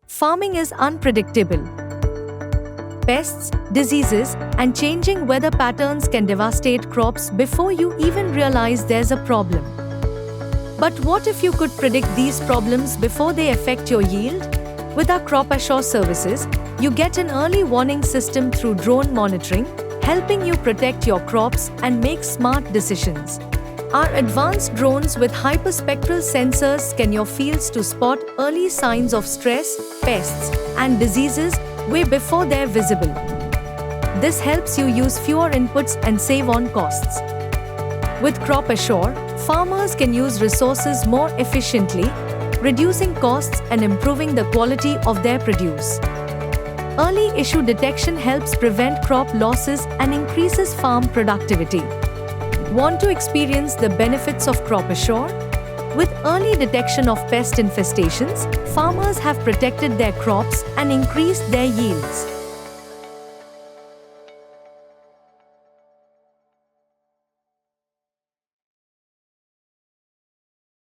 Farming is unpredictable. Pests, diseases, and changing weather patterns can devastate crops before you even realize there's a problem. But what if you could predict these problems before they affect your yield? With our CropAssure services, you get an early warning system through drone monitoring, helping you protect your crops and make smart decisions. Our advanced drones with hyperspectral sensors scan your fields to spot early signs of stress, pests, and diseases way before they're visible. This helps you use fewer inputs and save on costs. With CropAssure, farmers can use resources more efficiently, reducing costs and improving the quality of their produce. Early issue detection helps prevent crop losses and increases farm productivity. Want to experience the benefits of CropAssure? With early detection of pest infestations, farmers have protected their crops and increased their yields.